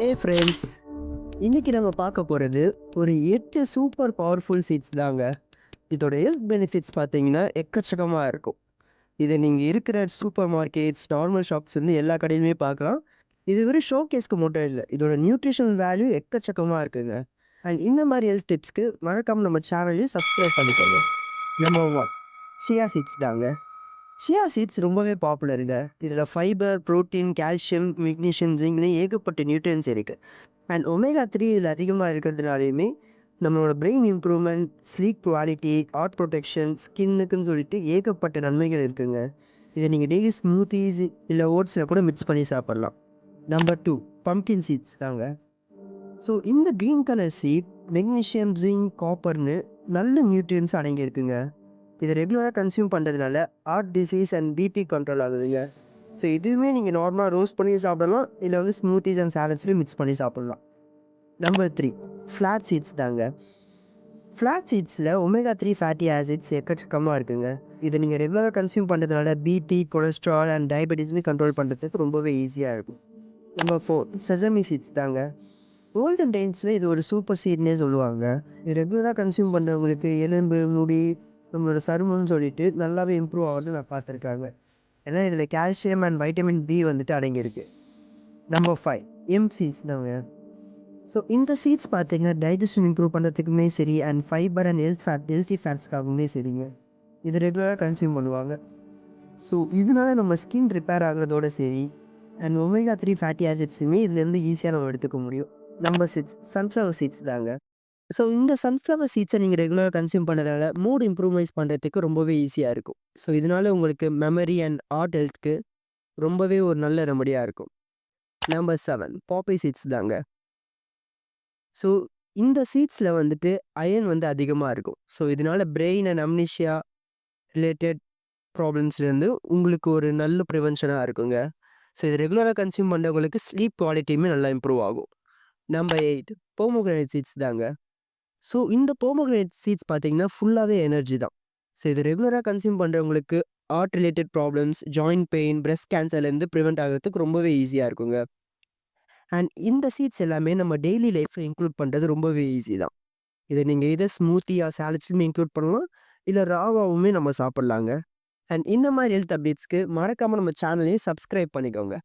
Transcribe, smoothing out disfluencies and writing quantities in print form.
ஏ friends, இன்னைக்கு நம்ம பார்க்க போகிறது ஒரு 8 சூப்பர் பவர்ஃபுல் சீட்ஸ் தாங்க. இதோட ஹெல்த் பெனிஃபிட்ஸ் பார்த்தீங்கன்னா எக்கச்சக்கமாக இருக்கும். இதை நீங்கள் இருக்கிற சூப்பர் மார்க்கெட்ஸ், நார்மல் ஷாப்ஸ் வந்து எல்லா கடையிலுமே பார்க்கலாம். இது வெறும் ஷோகேஸ்க்கு மட்டும் இல்லை, இதோட நியூட்ரிஷனல் வேல்யூ எக்கச்சக்கமாக இருக்குங்க. அண்ட் இந்த மாதிரி ஹெல்த் டிப்ஸ்க்கு மறக்காமல் நம்ம சேனலையும் சப்ஸ்கிரைப் பண்ணிக்கோங்க. நம்பர் 1, சியா சீட்ஸ் தாங்க. சியா சீட்ஸ் ரொம்பவே பாப்புலருங்க. இதில் ஃபைபர், புரோட்டீன், கால்சியம், மெக்னீஷியம், ஜிங்க்னு ஏகப்பட்ட நியூட்ரியன்ஸ் இருக்குது. அண்ட் ஒமேகா 3 இதில் அதிகமாக இருக்கிறதுனாலையுமே நம்மளோட brain improvement, sleep quality, heart protection, ஸ்கின்னுக்குன்னு சொல்லிட்டு ஏகப்பட்ட நன்மைகள் இருக்குங்க. இதை நீங்கள் டெய்லி ஸ்மூத்திஸ் இல்லை ஓட்ஸில் கூட மிக்ஸ் பண்ணி சாப்பிட்லாம். நம்பர் 2, பம்கின் சீட்ஸ் தாங்க. ஸோ இந்த green colour seed magnesium, zinc, காப்பர்னு நல்ல நியூட்ரியன்ஸ் அடங்கியிருக்குங்க. இதை ரெகுலராக கன்சியூம் பண்ணுறதுனால heart disease and BP control ஆகுதுங்க. ஸோ இதுவுமே நீங்கள் நார்மலாக ரோஸ்ட் பண்ணி சாப்பிடலாம், இல்லை வந்து ஸ்மூத்திஸ் அண்ட் சாலட்ஸ்லையும் மிக்ஸ் பண்ணி சாப்பிட்லாம். நம்பர் 3, ஃப்ளாட் சீட்ஸ் தாங்க. ஃப்ளாட் சீட்ஸில் ஒமேகா 3 ஃபேட்டி ஆசிட்ஸ் எக்கச்சக்கமாக இருக்குங்க. இதை நீங்கள் ரெகுலராக கன்சியூம் பண்ணுறதுனால பிபி, கொலஸ்ட்ரால் அண்ட் டயபெட்டிஸ்மே கண்ட்ரோல் பண்ணுறதுக்கு ரொம்பவே ஈஸியாக இருக்கும். நம்பர் 4, செசமி சீட்ஸ் தாங்க. கோல்டன் டைன்ஸில் இது ஒரு சூப்பர் சீட்னே சொல்லுவாங்க. இது ரெகுலராக கன்சியூம் பண்ணுறவங்களுக்கு எலும்பு, முடி, நம்மளோட சருமம்னு சொல்லிட்டு நல்லாவே இம்ப்ரூவ் ஆகுறது நான் பார்த்துருக்காங்க. ஏன்னா இதில் கால்சியம் அண்ட் வைட்டமின் டி வந்துட்டு அடங்கியிருக்கு. நம்பர் 5, எம் சீட்ஸ் தாங்க. ஸோ இந்த சீட்ஸ் பார்த்தீங்கன்னா டைஜஷன் இம்ப்ரூவ் பண்ணுறதுக்குமே சரி, அண்ட் ஃபைபர் அண்ட் ஹெல்த்தி ஃபேட்ஸ்க்காகவுமே சரிங்க. இது ரெகுலராக கன்சியூம் பண்ணுவாங்க. ஸோ இதனால நம்ம ஸ்கின் ரிப்பேர் ஆகுறதோட சரி, அண்ட் ஒமேகா 3 ஃபேட்டி ஆசிட்ஸுமே இதுலேருந்து ஈஸியாக நம்ம எடுத்துக்க முடியும். நம்பர் 6, சன்ஃப்ளவர் சீட்ஸ் தாங்க. ஸோ இந்த சன்ஃப்ளவர் சீட்ஸை நீங்கள் ரெகுலராக கன்சியூம் பண்ணுறதால மூட் இம்ப்ரூவ்மைஸ் பண்ணுறதுக்கு ரொம்பவே ஈஸியாக இருக்கும். ஸோ இதனால உங்களுக்கு மெமரி அண்ட் ஹார்ட் ஹெல்த்துக்கு ரொம்பவே ஒரு நல்ல ரெமடியாக இருக்கும். நம்பர் 7, பாப்பி சீட்ஸ் தாங்க. ஸோ இந்த சீட்ஸில் வந்துட்டு அயர்ன் வந்து அதிகமாக இருக்கும். ஸோ இதனால பிரெயின் அண்ட் அம்னிஷியா ரிலேட்டட் ப்ராப்ளம்ஸ்லேருந்து உங்களுக்கு ஒரு நல்ல ப்ரிவென்ஷனாக இருக்குங்க. ஸோ இது ரெகுலராக கன்சியூம் பண்ணுறவங்களுக்கு ஸ்லீப் குவாலிட்டியுமே நல்லா இம்ப்ரூவ் ஆகும். நம்பர் 8, போமோகிரானேட் சீட்ஸ் தாங்க. ஸோ இந்த போமோகிரானேட் சீட்ஸ் பார்த்தீங்கன்னா ஃபுல்லாகவே எனர்ஜி தான். ஸோ இது ரெகுலராக கன்சியூம் பண்ணுறவங்களுக்கு heart related problems, joint pain, breast கேன்சர்லேருந்து ப்ரிவெண்ட் ஆகிறதுக்கு ரொம்பவே ஈஸியாக இருக்குங்க. அண்ட் இந்த சீட்ஸ் எல்லாமே நம்ம டெய்லி லைஃப்பில் இன்க்ளூட் பண்ணுறது ரொம்பவே ஈஸி தான். இதை நீங்கள் இதை ஸ்மூத்தியாக சாலட்ஸ்லையுமே இன்க்ளூட் பண்ணலாம், இல்லை ராவாவுமே நம்ம சாப்பிட்லாங்க. அண்ட் இந்த மாதிரி ஹெல்த் அப்டேட்ஸ்க்கு மறக்காமல் நம்ம சேனலையும் சப்ஸ்கிரைப் பண்ணிக்கோங்க.